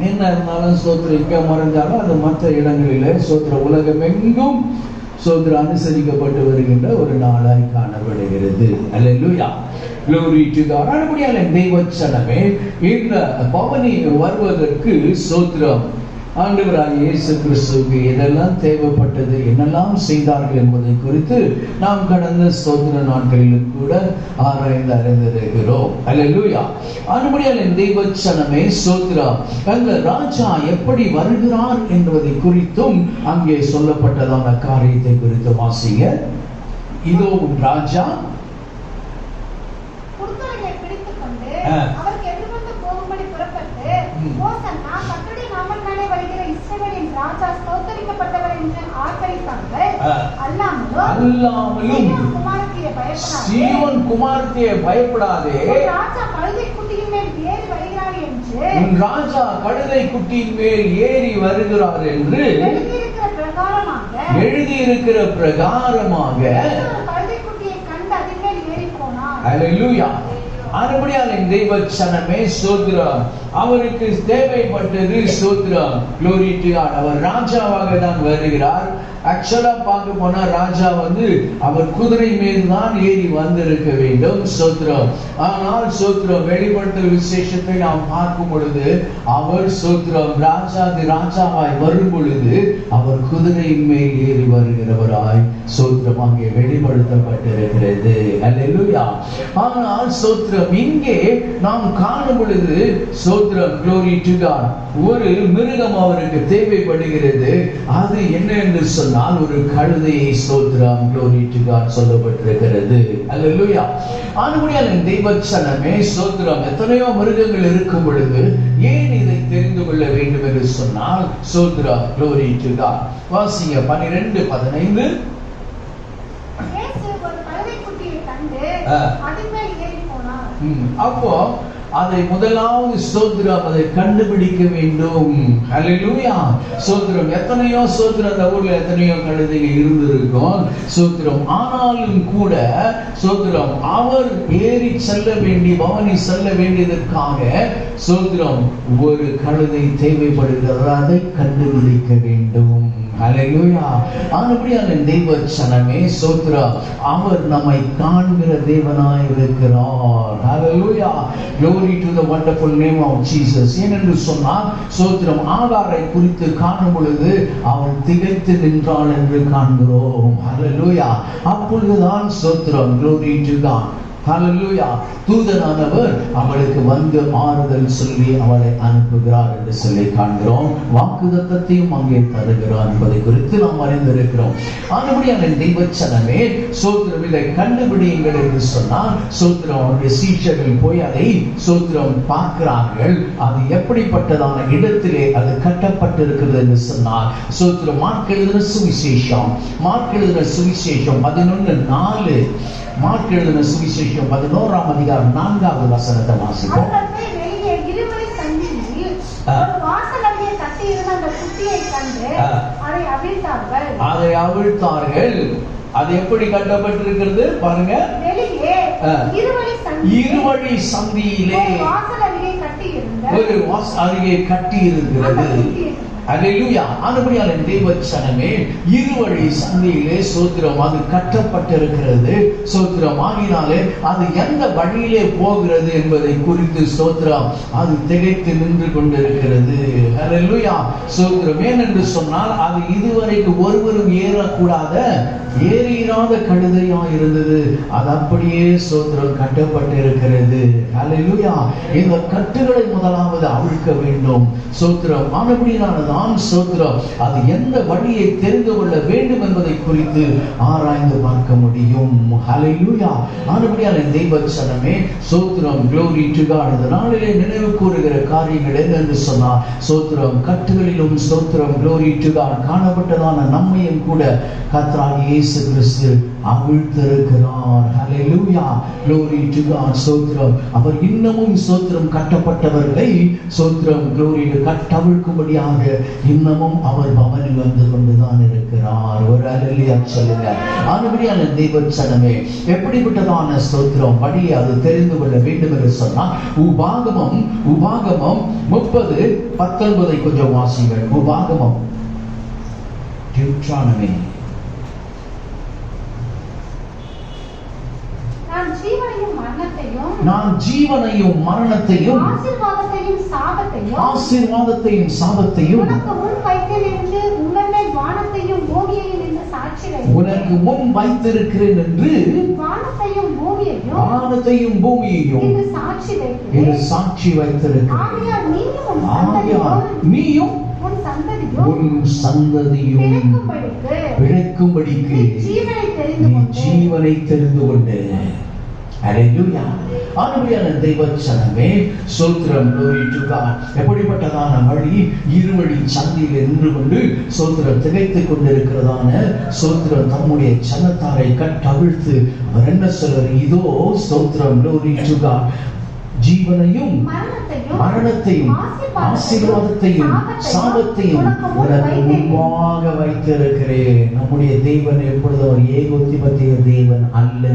என்ன இருந்தாலும் ஸ்தோத்திரம் இங்க மறைஞ்சாலும் அது மற்ற இடங்களிலே ஸ்தோத்திரம் உலகம் எங்கும் ஸ்தோத்திரம் அனுசரிக்கப்பட்டு வருகின்ற ஒரு நாளாய் காணப்படுகிறது. அல்லேலூயா, glory to God. ஆனபடியால் தெய்வச்சனமே இந்த பவனி வருவதற்கு ஸ்தோத்திரம் ஆண்டவராகிய இயேசு கிறிஸ்துவுக்கு எதெல்லாம் தேவைப்பட்டது, என்னெல்லாம் செய்தார்கள் என்பதை குறித்து நாம் கடந்த ஸ்தோத்திர நாட்களிலும் கூட ஆராய்ந்து அறிந்திருக்கிறோம். அல்லேலூயா. ஆனபடியால் தெய்வச்சனமே ஸ்தோத்திரம் அந்த ராஜா எப்படி வருகிறார் என்பதை குறித்தும் அங்கே சொல்லப்பட்டதான காரியத்தை குறித்து வாசிங்க. இதோ ராஜா அல்லாமலும் சீயோன் குமாரத்தியை பயப்படாதே, உன் ராஜா கழுதை குட்டியின் மேல் ஏறி வருகிறார் என்று எழுதியிருக்கிற பிரகாரமாக அல்லேலூயா. ஆனபடியால் தெய்வச்சனமே ஸ்தோத்திரம் அவருக்கு தேவைப்பட்டது ஸ்தோத்திரம் glory to God. அவர் ராஜாவாக தான் வருகிறார். ஆக்சுவலா பார்க்க போனா ராஜா அவர் குதிரை மீது தான் ஏறி வந்திருக்க வேண்டும் ஸ்தோத்திரம். ஆனால் ஸ்தோத்திரம் வெளிப்படுத்தல் விசேஷத்தை நாம் பார்க்கும் பொழுது அவர் ஸ்தோத்திரம் ராஜாவாய் வரும் பொழுது அவர் குதிரையின் மேல் ஏறி வருகிறவராய் ஸ்தோத்திரம் அங்கே வெளிப்படுத்தப்பட்டிருக்கிறது. அல்லேலூயா. ஆனால் ஸ்தோத்திரம் இங்கே நாம் காணும் பொழுது ஸ்தோத்திரம் glory to God ஒரு மிருகம் அவருக்கு தேவைப்படுகிறது. அது என்ன என்று சொன்னால் ஒரு கழுதையை ஸ்தோத்திரம் glory to God சொல்லப்பட்டிருக்கிறது. அல்லேலூயா. ஆனபடியால் தெய்வச்சனமே ஸ்தோத்திரம் எத்தனையோ மிருகங்கள் இருக்கும் பொழுது ஏன் இதை தெரிந்து கொள்ள வேண்டும் என்று சொன்னால் ஸ்தோத்திரம் glory to God. வாசிங்க 12:15. அப்போ அதை முதலாவது ஸ்தோத்திரம் அதை கண்டுபிடிக்க வேண்டும். அல்லேலூயா. ஸ்தோத்திரம் எத்தனையோ ஸ்தோத்திரம் அந்த ஊர்ல எத்தனையோ கழுதைகள் இருந்திருக்கும் ஸ்தோத்திரம். ஆனாலும் கூட ஸ்தோத்திரம் அவர் ஏறி செல்ல வேண்டி பவனி செல்ல வேண்டியதற்காக ஸ்தோத்திரம் ஒரு கழுதை தேவைப்படுகிறது. அதை கண்டுபிடிக்க வேண்டும். அல்லேலூயா. ஆனபடியால் தெய்வச்சனமே ஸ்தோத்திரம் அவர் நம்மை காண்கிற தேவனாய் இருக்கிறார். அல்லேலூயா. glory to the wonderful name of Jesus. ஏனென்று சொன்னால் ஸ்தோத்திரம் ஆகாரை குறித்து காணும் பொழுது அவள் திகைத்து நின்றாள் என்று காண்கிறோம். அல்லேலூயா. அப்பொழுதுதான் ஸ்தோத்திரம் glory to God. ஹல்லேலூயா. தூதனானவர் அவளுக்கு ஆறுதல் சொல்லி அவளை அனுப்புகிறார் என்று சொல்லி காண்கிறோம். வாக்குத்தத்தத்தையும் அங்கே தருகிறார் என்பதை குறித்து நாம் அறிந்திருக்கிறோம். ஆனபடியால் தெய்வச்சனமே ஸ்தோத்திரம் இதை கண்டுபிடியுங்கள் என்று சொன்னால் ஸ்தோத்திரம் அவருடைய சீஷர்கள் போய் அதை ஸ்தோத்திரம் பார்க்கிறார்கள். அது எப்படிப்பட்டதான இடத்திலே அது கட்டப்பட்டிருக்கிறது என்று சொன்னால் ஸ்தோத்திரம் மார்க் எழுதின சுவிசேஷம் 11:4 மார்க் எழுதின சுவிசேஷம் 11ஆம் அதிகாரம் 4வது வசனத்தை வாசிப்போம். அதை அவிழ்த்தார்கள். அது எப்படி கட்டப்பட்டிருக்கிறது பாருங்க. இருவழி சந்தியிலே ஒரு அருகே கட்டி இருக்கிறது. அல்லேலூயா. ஆனபடியால் தெய்வச்சனமே இருவழி சந்தியிலே ஸ்தோத்திரம் அது கட்டப்பட்டிருக்கிறது ஸ்தோத்திரம். ஆகினாலே அது எந்த வழியிலே போகிறது என்பதை குறித்து ஸ்தோத்திரம் அது திகைத்து நின்று கொண்டிருக்கிறது. அல்லேலூயா. ஸ்தோத்திரம் ஏனென்று சொன்னால் அது இதுவரைக்கும் ஒருவரும் ஏறிராத கழுதையா இருந்தது. அது அப்படியே ஸ்தோத்திரம் கட்டப்பட்டிருக்கிறது. அல்லேலூயா. இந்த கட்டுகளை முதலாவது அவிழ்க்க வேண்டும் ஸ்தோத்திரம். ஆனபடியானதான் ஸ்தோத்திரம் அது எந்த வழியை தெரிந்து கொள்ள வேண்டும் என்பதை குறித்து ஆராய்ந்து பார்க்க முடியும். அல்லேலூயா. ஆனபடியால் தெய்வச்சனமே ஸ்தோத்திரம் glory to God. இந்த நாளிலே நினைவு கூறுகிற காரியங்கள் என்னென்று சொன்னால் ஸ்தோத்திரம் கட்டுகளிலும் ஸ்தோத்திரம் glory to God காணப்பட்டதான நம்மையும் கூட கர்த்தராகிய இயேசு கிறிஸ்து அவிழ்த்திருக்கிறார். ஹல்லேலூயா, glory to God. ஸ்தோத்திரம். அவர் இன்னமும் ஸ்தோத்திரம் கட்டப்பட்டவர்களை ஸ்தோத்திரம் glory கட்டவிழ்க்கும்படியாக இன்னமும் அவர் பவனில் வந்து கொண்டுதான் இருக்கிறார். ஒரு ஹல்லேலூயா சொல்லுங்க. ஆனபடியான தேவ ஜனமே, எப்படிப்பட்டதான ஸ்தோத்திரம் வழியை அது தெரிந்து கொள்ள வேண்டும் என்று சொன்னால் உபாகமம் 30:19 கொஞ்சம் வாசிங்கள். உபாகமம், டியூட்ரானமி. நான் ஜீவனையும் மரணத்தையும் ஆசீர்வாதத்தையும் சாபத்தையும் உனக்கு முன் வைத்திருக்கிறேன் என்று வானத்தையும் பூமியையும் சாட்சி வைத்திருக்கிறேன். நீயும் உன் சந்ததியும் பிழைக்கும்படிக்கு ஜீவனை தெரிந்து கொண்டு. ஹல்லேலூயா. ஆனபடியான தெய்வ ஜனமே, ஸ்தோத்திரம், glory to God. எப்படிப்பட்டதான வழி? இருவழி சந்தியில் நின்று கொண்டு ஸ்தோத்திரம் திகைத்துக் கொண்டிருக்கிறதான ஸ்தோத்திரம் தம்முடைய ஜனத்தாரை கட்டவிழ்த்து அவர் என்ன சொல்றார்? இதோ ஸ்தோத்திரம், glory to God, ஜீவனையும் மரணத்தையும் ஆசீர்வாதத்தையும் சாபத்தையும் உனக்கு முன்பாக வைத்திருக்கிறேன். நம்முடைய தேவன் எப்பொழுது ஒரு ஏகோத்திபத்திய தேவன் அல்ல.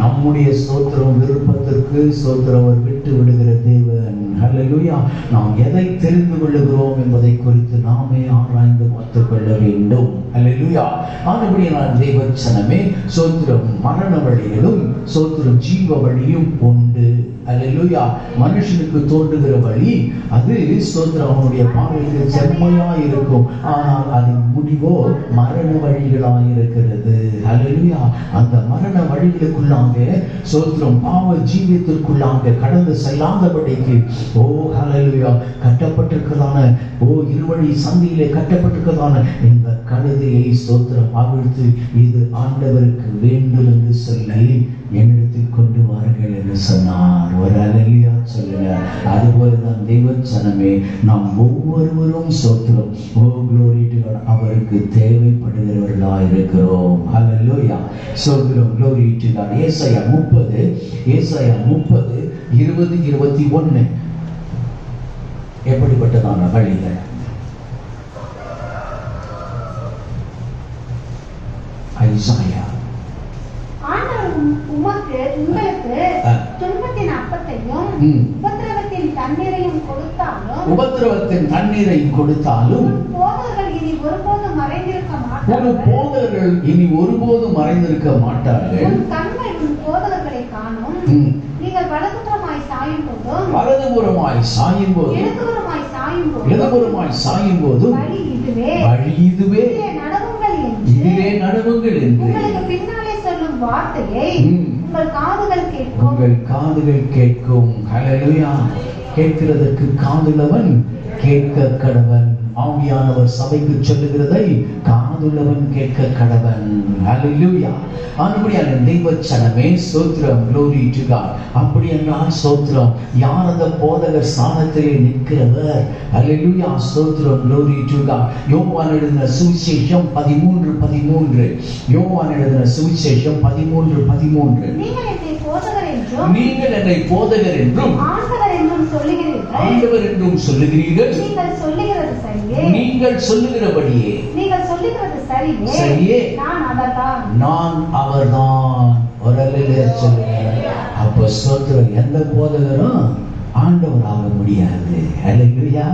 நம்முடைய ஸ்தோத்திரம் விருப்பத்திற்கு ஸ்தோத்திரம் அவர் விட்டு விடுகிற தேவன். ஹல்லேலூயா. நாம் எதை தெரிந்து கொள்ளுகிறோம் என்பதை குறித்து நாமே ஆராய்ந்து பார்த்துக் கொள்ள வேண்டும். ஹல்லேலூயா. ஆனபடியான தேவ ஜனமே, ஸ்தோத்திரம் மரண வழிகளும் ஸ்தோத்திரம் ஜீவ வழியும் உண்டு. ஹல்லேலூயா. மனுஷனுக்கு தோன்றுகிற வழி அது ஸ்தோத்திரம் அவனுடைய பார்வைக்கு செம்மையாய் இருக்கும். ஆனால் அதன் முடிவோ மரண வழிகளாய் இருக்கிறது. ஹல்லேலூயா. அந்த மரண வழிகளுக்குள்ளாக ஸ்தோத்திரம் பாவ ஜீவியத்திற்குள்ளாக கடந்து செல்லாதபடிக்கு ஹல்லேலூயா கட்டப்பட்டிருக்கிறதான இருவழி சந்தியிலே கட்டப்பட்டிருக்கிறதான இந்த கழுதையை ஸ்தோத்திரம் அவிழ்த்து இது ஆண்டவருக்கு வேண்டும் என்று சொல்லி என்னிடத்தில் கொண்டு வாருங்கள் என்று சொன்னார். ஒரு ஹல்லேலூயா சொல்லுங்க. அதுபோலதான் தெய்வ ஜனமே, நாம் ஒவ்வொருவரும் ஸ்தோத்திரம் glory to God அவருக்கு தேவைப்படுகிறவர்களாய் இருக்கிறோம். ஹல்லேலூயா. ஸ்தோத்திரம், glory to God. ஏசாயா 30:20-21 எப்படிப்பட்டதான வழிகள்? ஐசாயா, உங்களுக்கு துன்பத்தின் அப்பத்தையும் உபத்திரவத்தின் தண்ணீரையும் கொடுத்தாலும் போதகர்கள் இனி ஒருபோதும் மறைந்திருக்க மாட்டார்கள். உன் கண்கள் உன் போதகர்களை காணும். நீங்கள் வலதுபுறமாய் சாயும் போது வழி இதுவே இதிலே நடவுங்கள் என்று உங்களுக்கு பின்னாலே சொல்லும் வார்த்தையை உங்கள் காதுகள் கேட்கும். ஹல்லேலூயா. கேட்கிறதற்கு காதுள்ளவன் கேட்க கடவன். ஆவியானவர் சபைக்கு சொல்லுகிறதை காதுள்ளவன் கேட்க கடவன். ஹல்லேலூயா. ஆனபடியான தெய்வ ஜனமே, ஸ்தோத்திரம், glory to God. அப்படி என்றால் ஸ்தோத்திரம் யார் அந்த போதகர் ஸ்தானத்திலே நிற்கிறவர்? ஹல்லேலூயா. ஸ்தோத்திரம், glory to God. யோவான் எழுதின சுவிசேஷம் 13:13. யோவான் எழுதின சுவிசேஷம் 13:13. நீங்கள் என்னை போதகர் என்றும் ஆண்டவர் என்றும் சொல்லுகிறீர்கள். நீங்கள் சொல்லுகிறபடியே சரியே, நான் அவர்தான். ஒரு ஹல்லேலூயா சொல்லுங்க. அப்ப ஸ்தோத்திரம், எந்த போதகரும் ஆண்டவர் ஆக முடியாது. ஹல்லேலூயா.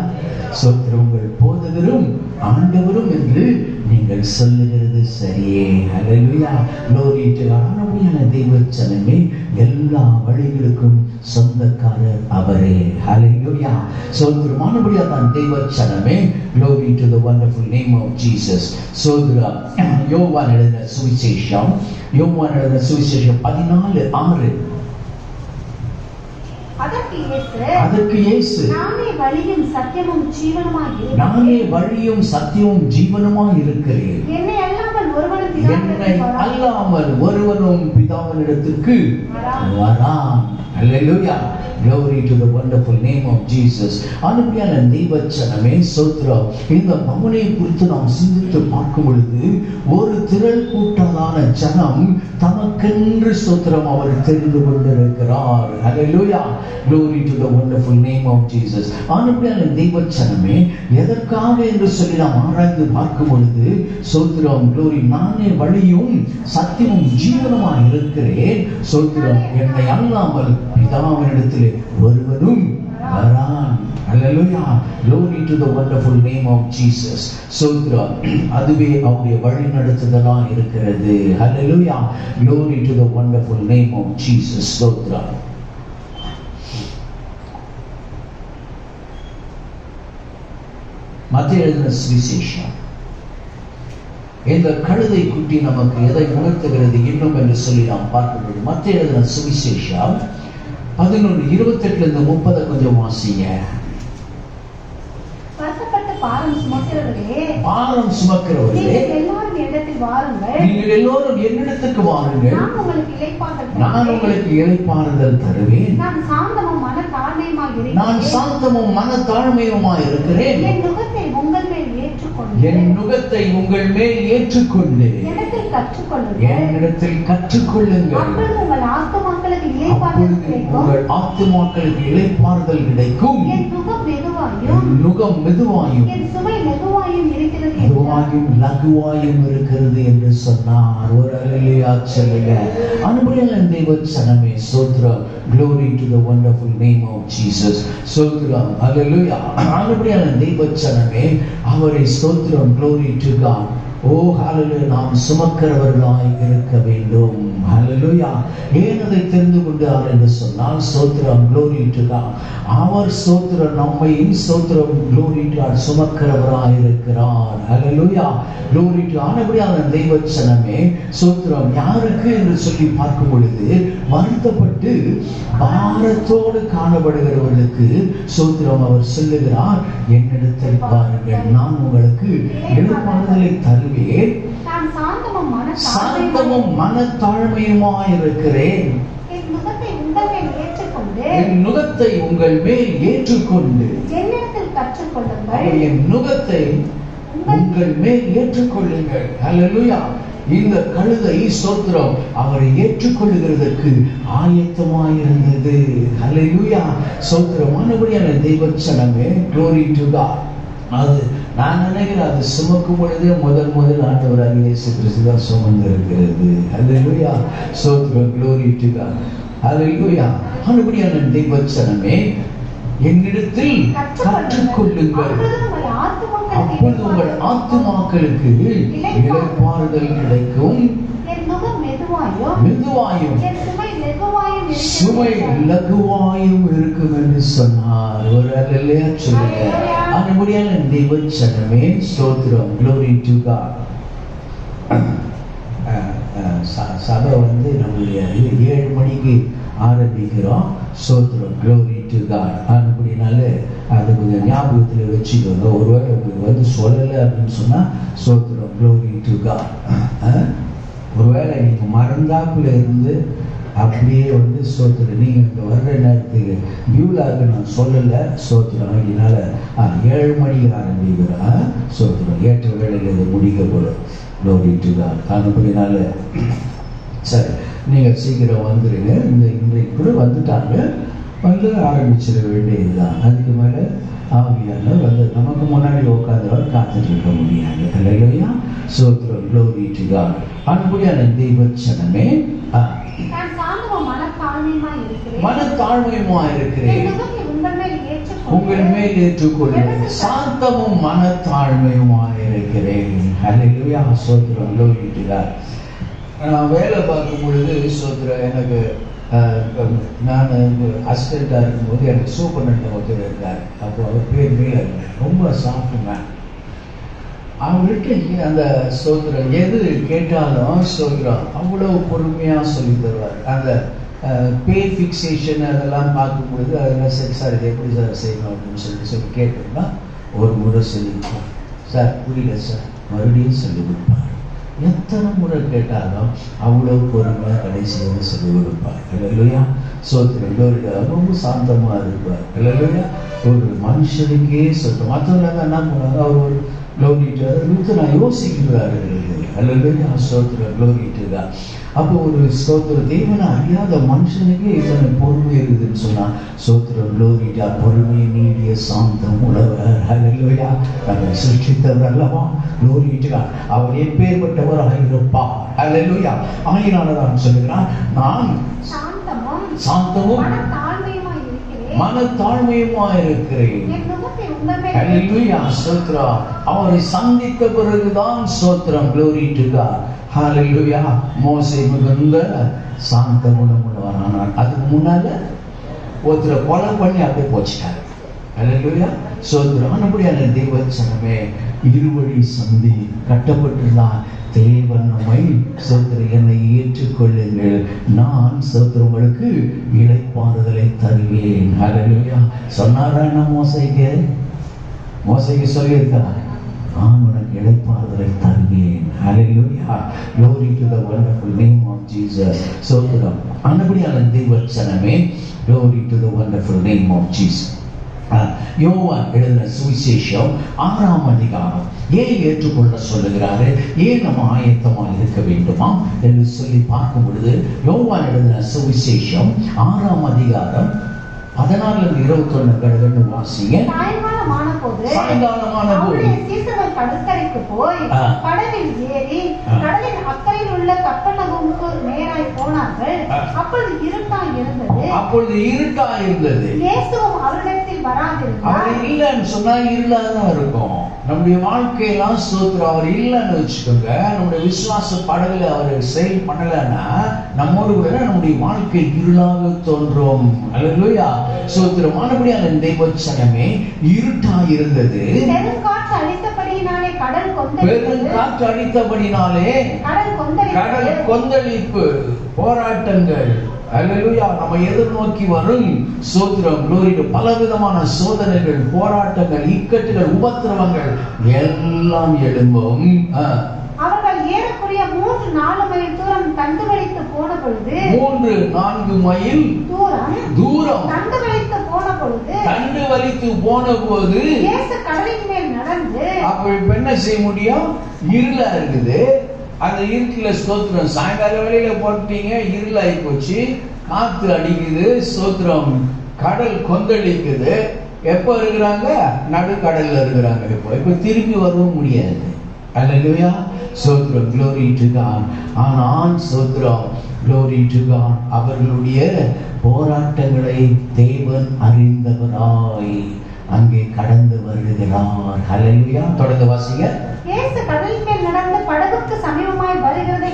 ஸ்தோத்திரம், உங்கள் போதகரும் ஆண்டவரும் என்று நீங்கள் சொல்லுகிறது சரியே. ஹல்லேலூயா. glory to God. ஆனபடியான தெய்வ ஜனமே, எல்லா வழிகளுக்கும் சொந்தக்காரர் அவரே. ஹல்லேலூயா. ஸ்தோத்திரம். ஆனபடியான தெய்வ ஜனமே, glory to the wonderful name of Jesus. ஸ்தோத்திரம். யோவான் எழுதின சுவிசேஷம் 14:6. அதற்கு இயேசு, நானே வழியும் சத்தியமும் ஜீவனுமாய் இருக்கிறேன். என்னை அல்லாமல் ஒருவனும் பிதாவினிடத்திற்கு வரான். Hallelujah. Glory to the wonderful name of Jesus. அனுப்பியான தெய்வச்சனமே ஸ்தோத்திரம். இந்த மகனை குறித்து நாம் சிந்தித்து பார்க்கும் பொழுது ஒரு திரள் கூட்டமான ஜனம் தமக்கென்று ஸ்தோத்திரம் அவர் தெரிந்து கொண்டிருக்கிறார். Hallelujah. Glory to the wonderful name of Jesus. அனுப்பியான தெய்வச்சனமே எதற்காக என்று சொல்லி நாம் ஆராய்ந்து பார்க்கும் பொழுது ஸ்தோத்திரம். Glory, நானே வழியும் சத்தியமும் ஜீவனுமாய் இருக்கிறேன். ஸ்தோத்திரம், என்னை அல்லாமல் பிதாவினிடத்திலே ஒருவனும் வரான். Hallelujah. Glory to the wonderful name of Jesus. ஸ்தோத்திரம், அதுவே அவருடைய வழி நடத்துதலா இருக்கிறது. Hallelujah. Glory to the wonderful name of Jesus. ஸ்தோத்திரம். மத்தேயு எழுதின சுவிசேஷம். இந்த கழுதை குட்டி நமக்கு எதை உணர்த்துகிறது இன்னும் என்று சொல்லி நாம் பார்க்கும்போது மத்தேயு எழுதின சுவிசேஷம் 11:28-30 கொஞ்சம் வாசிங்க. பாரம் சுமக்கிறவர்களே, நீங்கள் எல்லோரும் என்னிடத்துக்கு வாருங்கள், நான் உங்களுக்கு இளைப்பாறுதல் தருவேன். நான் சாந்தமும் மனத்தாழ்மையுமாய் இருக்கிறேன். என் நுகத்தை உங்கள் மேல் ஏற்றுக்கொண்டு என்னிடத்தில் கற்றுக்கொள்ளுங்கள். உங்கள் ஆத்துமாக்களுக்கு இளைப்பாறுதல் கிடைக்கும். நுகம் மெதுவாயும் லகுவாயும் இருக்கிறது என்று சொன்னார். ஒரு அல்லேலூயா சொல்லுங்க. அன்புள்ள தெய்வச்சனமே ஸ்தோத்திரம். Glory to the wonderful name of Jesus. ஸ்தோத்திரம். அல்லேலூயா. அன்புள்ள தெய்வச்சனமே அவரை ஸ்தோத்திரம். Glory to God. ஓ ஹalleluya, நாம் சுமக்கிறவர்களாய் இருக்க வேண்டும். ஹalleluya. ஏன் அதை தெரிந்து கொண்டார் என்று சொன்னால் ஸ்தோத்திரம். Glory to God. அவர் ஸ்தோத்திரம் நம்மை ஸ்தோத்திரம் Glory to God சுமக்கிறவராய் இருக்கிறார். ஹalleluya. Glory to ஆனபடியான தெய்வச்சனமே ஸ்தோத்திரம். யாருக்கு என்று சொல்லி பார்க்கும் பொழுது வருத்தப்பட்டு பாரத்தோடு காணப்படுகிறவர்களுக்கு ஸ்தோத்திரம் அவர் சொல்லுகிறார், என்னிடத்தில் பாருங்கள், நான் உங்களுக்கு இளைப்பாறுதலை தருவேன். சாந்தமும் மனத்தாழ்மையுமாய் இருக்கிறேன். என் நுகத்தை உங்கள் மேல் ஏற்றுக்கொண்டு என் நுகத்தை உங்கள் மேல் ஏற்றுக்கொள்ளுங்கள். ஹல்லேலூயா. இந்த கழுதை ஸ்தோத்திரம் அவரை ஏற்றுக்கொள்ளுகிறதற்கு ஆயத்தமாயிருந்தது. ஹல்லேலூயா. ஸ்தோத்திரமானபடியான தெய்வச்சனமே Glory to God. அது நான் நினைக்கிறேன் அது சுமக்கும் பொழுதே முதல் ஆண்டவராக இயேசு கிறிஸ்து தான் சுமந்திருக்கிறது. ஹல்லேலூயா. ஸ்தோத்திரம். Glory to God. ஹல்லேலூயா. ஆனபடியான தெய்வச்சனமே என்னிடத்தில் கற்றுக்கொள்ளுங்கள், அப்பொழுது உங்கள் ஆத்துமாக்களுக்கு இளைப்பாறுதல் கிடைக்கும். மெதுவாயும் சுமை லகுவாயும் இருக்கும் என்று சொன்னார். ஒரு அல்லேலூயா சொல்லுங்க. அன்புடையான தெய்வச்சனமே ஸ்தோத்திரம். Glory to God. சபை நம்முடைய 7 மணிக்கு ஆரம்பிக்கிறோம். ஸ்தோத்திரம். Glory to God. அப்படினால அது கொஞ்சம் ஞாபகத்தில் வச்சுக்கோங்க. ஒருவேளை உங்களுக்கு சொல்லலை அப்படின்னு சொன்னா ஸ்தோத்திரம். Glory to God. ஒருவேளை நீங்க மறந்தாப்புல இருந்து அப்படியே ஸ்தோத்திரம் நீங்க இங்க வர்ற நேரத்துக்கு வியூலாக நான் சொல்லலை ஸ்தோத்திரம். அப்படினால 7 மணிக்கு ஆரம்பிக்கிறோம். ஸ்தோத்திரம். ஏற்ற வேளையில் இதை முடிக்க போறோம். Glory to God. அப்படினால சரி, நீங்கள் சீக்கிரம் வந்துடுங்க. இன்றைக்கு கூட வந்துட்டாங்க, ஆரம்பிச்சிட வேண்டியதுதான். அதுக்கு மேலே ஆவியானவர் நமக்கு முன்னாடி உட்கார்ந்தவர் காத்துட்டு இருக்க முடியாது. ஹல்லேலூயா. ஸ்தோத்திரம். Glory to God. அன்புடையான தெய்வச்சனமே மனத்தாழ்மையுமாய் இருக்கிறேன். உங்கள் மேல் ஏற்றுக்கொள்ளுங்கள். சாந்தமும் மனத்தாழ்மையுமாய் இருக்கிறேன். ஹல்லேலூயா. ஸ்தோத்திரம். Glory to God. நான் வேலை பார்க்கும் பொழுது ஸ்தோத்திரம் எனக்கு நான் அசிஸ்டண்டாக இருக்கும்போது எனக்கு சூப்பர்டென்ட் ஒருத்தர் இருந்தார். அப்போ அவர் பேர் மீலர், ரொம்ப சாஃப்ட் மேன். அவர்கிட்ட அந்த ஸ்தோத்திரம் எது கேட்டாலும் ஸ்தோத்திரம் அவ்வளோ பொறுமையாக சொல்லி தருவார். அந்த பே ஃபிக்ஸேஷன் அதெல்லாம் பார்க்கும் பொழுது அதெல்லாம் சரி சார் இது எப்படி சார் செய்யணும் அப்படின்னு சொல்லி கேட்டோம்னா ஒரு முறை சொல்லியிருப்பார். சார் புரியல சார், மறுபடியும் சொல்லி கொடுப்பார். எத்தனை முறை கேட்டாலும் அவ்வளவு பொறுமையா கடைசியாக சொல்லி கொடுப்பார். இல்லையா? சோத்திரம் ரொம்ப சாந்தமா இருப்பார். இல்லையா? ஒரு மனுஷனுக்கே சொத்தம் மற்றவங்க என்ன பண்ணாங்க, அவர் ஒரு க்ளோரிட்டு நான் யோசிக்கிறாரு. அல்லையா? சோத்திரம் க்ளோரிட்டு. அப்போ ஒரு ஸ்தோத்திர தேவனை அறியாத மனுஷனுக்கு இத்தனை பொறுமை இருக்குதுன்னு சொன்னா, சோத்திரம் க்ளோரிட்டா, பொறுமை நீடிய சாந்தம் உழவர். அல்லையா? தன்னை சிருஷ்டித்தவர் அல்லவா? க்ளோரிட்டா, அவர் எப்பேற்பட்டவராக இருப்பார். அல்லையா? ஆகினால்தான் சொல்லுகிறார், நான் சாந்தமும் மனத்தாழ்மையுமா இருக்கிறேன். அல்லேலூயா, ஸ்தோத்திரம். அவரை சந்தித்த பிறகுதான் ஸ்தோத்திரம், glory to God. ஹalleluya. மோசே மிகுந்த சாந்த குணமுள்ளவனானான். அதுக்கு முன்னால ஒருத்தரை கொலை பண்ணி அப்படியே போச்சுட்டாரு. அல்லேலூயா, ஸ்தோத்திரம். அப்படியான தேவச்சனமே, இருவழி சந்தி கட்டப்பட்டுதான் தேவன் நம்மை ஸ்தோத்திரம், என்னை ஏற்றுக்கொள்ளுங்கள், நான் ஸ்தோத்திரம் உங்களுக்கு இளைப்பாறுதலை தருவேன். ஹalleluya. சொன்னாரா மோசேக்கு சொல்லியிருக்கிறார், நான் உனக்கு இளைப்பாறுதலை தருவேன். ஹalleluya. Glory to the wonderful name of Jesus. ஸ்தோத்திரம். அப்படியான தேவச்சனமே, glory to the wonderful name of Jesus. யோவான் எழுதின சுவிசேஷம் 6ஆம் அதிகாரம். ஏன் ஏற்றுக்கொள்ள சொல்லுகிறாரு, ஏன் நம்ம ஆயத்தமா இருக்க வேண்டுமா என்று சொல்லி பார்க்கும் பொழுது, யோவான் எழுதின சுவிசேஷம் 6ஆம் அதிகாரம் 14-21 வாசிங்க. சாயங்காலமான போது சீசர்கள் கடற்கரைக்கு போய் கடலில் ஏறி கடலின் அக்கறையில் உள்ள கப்பர்நகூமுக்கு நேராய் போனார்கள். அப்பொழுது இருட்டா இருந்தது. இயேசுவும் அவரிடத்தில் வராதிருந்தார். அவர் இல்லைன்னு சொன்னா இருளாதான் இருக்கும். நம்முடைய வாழ்க்கையெல்லாம் ஸ்தோத்திரம், அவர் இல்லைன்னு வச்சுக்கோங்க, நம்முடைய விசுவாச படகுல அவர் செயல் பண்ணலன்னா நம்மோடு கூட நம்முடைய வாழ்க்கை இருளாக தோன்றும். அல்லேலூயா, ஸ்தோத்திரம். ஆனபடியான தெய்வச்சனமே, இருட்டா இருந்தது. பெருங்காற்று அடித்தபடியினாலே கடல் கொந்தளிப்பு, போராட்டங்கள். அல்லேலூயா. நம்ம எதிர்நோக்கி வரும் ஸ்தோத்திரம், glory, பலவிதமான சோதனைகள், போராட்டங்கள், இக்கட்டுகள், உபத்திரவங்கள் எல்லாம் எழும்பும். அவர்கள் ஏறக்குறைய 3-4 மைல் தூரம் கண்டுகளித்து போன பொழுது 3-4 மைல் தூரம் கண்டுகளித்து போன போது இயேசு கடலின் மேல் நடந்து. அப்ப என்ன செய்ய முடியும்? இருளா இருக்குது. அந்த இருட்டுல ஸ்தோத்திரம், சாயங்கால வேளையில போட்டீங்க, இருளாகி போச்சு, காத்து அடிக்குது, ஸ்தோத்திரம், கடல் கொந்தளிக்குது. எப்ப இருக்கிறாங்க? நடுக்கடல்ல இருக்கிறாங்க. இப்ப திரும்பி வரவும் முடியாது. அல்லேலூயா, ஸ்தோத்திரம், glory to God. ஆனால் ஸ்தோத்திரம், glory to God, அவர்களுடைய போராட்டங்களை தேவன் அறிந்தவராய் அங்கே கடந்து வருகிறார். ஹல்லேலூயா. தொடர்ந்து வாசிங்க. இயேசு கடலின் மேல் நடந்து படகுக்கு சமீபமாய் வருகிறதை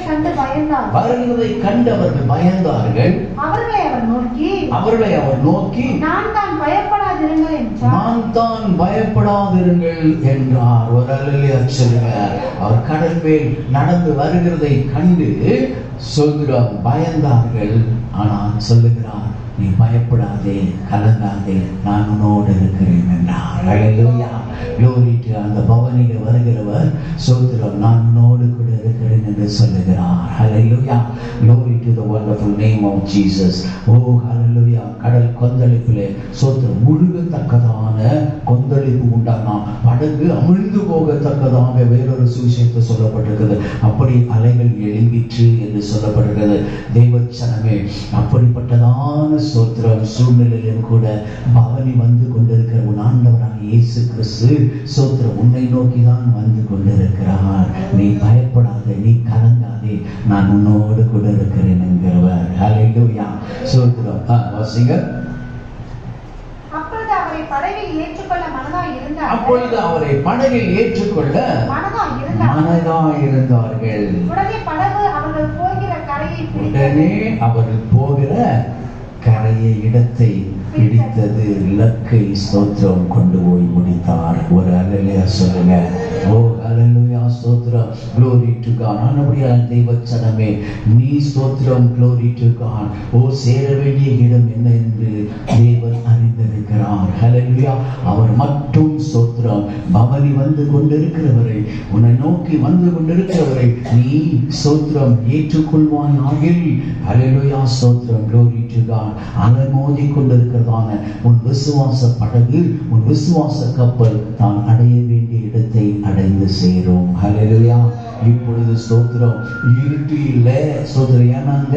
கண்டு அவர்கள் பயந்தார்கள். அவர்களை அவர் நோக்கி நான் தான் பயப்படாதிருங்கள் என்றார். ஒரு அல்லேலூயா சொல்லுங்க. அவர் கடல் மேல் நடந்து வருகிறதை கண்டு சொல்கிறார், பயந்தார்கள். ஆனால் சொல்லுகிறார், நீ பயப்படாதே, கலங்காதே, நான் உன்னோடு இருக்கிறேன் என்றார். அல்லேலூயா, glory to God. அந்த பவனில வருகிறவர் ஸ்தோத்திரம், நான் உன்னோடு கூட இருக்கிறேன் என்று சொல்லுகிறார். அல்லேலூயா, glory to the wonderful name of Jesus. ஓ அல்லேலூயா. கடல் கொந்தளிப்பிலே ஸ்தோத்திரம், முழுகத்தக்கதான கொந்தளிப்பு உண்டானா, படகு அமிழ்ந்து போகத்தக்கதாக வேறொரு சுவிசேஷத்தை சொல்லப்பட்டிருக்கிறது. அப்படி அலைகள் எழும்பிற்று என்று சொல்லப்படுகிறது. தேவச்சனமே, அப்படிப்பட்டதான ஸ்தோத்திரம் சூழ்நிலையிலும் கூட பவனி வந்து கொண்டிருக்கிற உன் ஆண்டவராக இயேசு கிறிஸ்து ஸ்தோத்திரம் உன்னை நோக்கிதான் வந்து கொண்டிருக்கிறார். நீ பயப்படாதே, நீ கலங்காதே, நான் உன்னோடு கூட இருக்கிறேன் என்கிறவர். ஹல்லேலூயா, ஸ்தோத்திரம். வாசிங்க. அப்பொழுது அவரை படகில் ஏற்றுக்கொள்ள மனதாய் இருந்தார்கள். உடனே அவர்கள் போகிற கரையை இடத்தை பிடித்தது, இலக்கை ஸ்தோத்திரம் கொண்டு போய் முடித்தார். ஒரு அல்லேலூயா சொல்லுங்க. ஓ ஹalleluya ஸ்தோத்திரம் glory to God. ஆனபடியால் தெய்வச்சனமே நீ ஸ்தோத்திரம் glory to God. ஓ சேர வேண்டிய இடம் என்ன என்று தேவன் அறிந்திருக்கிறார். ஹalleluya அவர் மட்டும் ஸ்தோத்திரம் பவனி வந்து கொண்டிருக்கிறவரை, உன்னை நோக்கி வந்து கொண்டிருக்கிறவரை நீ ஸ்தோத்திரம் ஏற்றுக்கொள்வாய் ஆகில் ஹalleluya ஸ்தோத்திரம் glory to God. அலைமோதி கொண்டிருக்கிறதான உன் விசுவாச படகு, உன் விசுவாச கப்பல் தான் அடைய வேண்டிய இடத்தை அடைந்து சேரும். ஹalleluya இப்பொழுது ஸ்தோத்திரம் இருட்டில ஸ்தோத்திரம் ஏனாங்க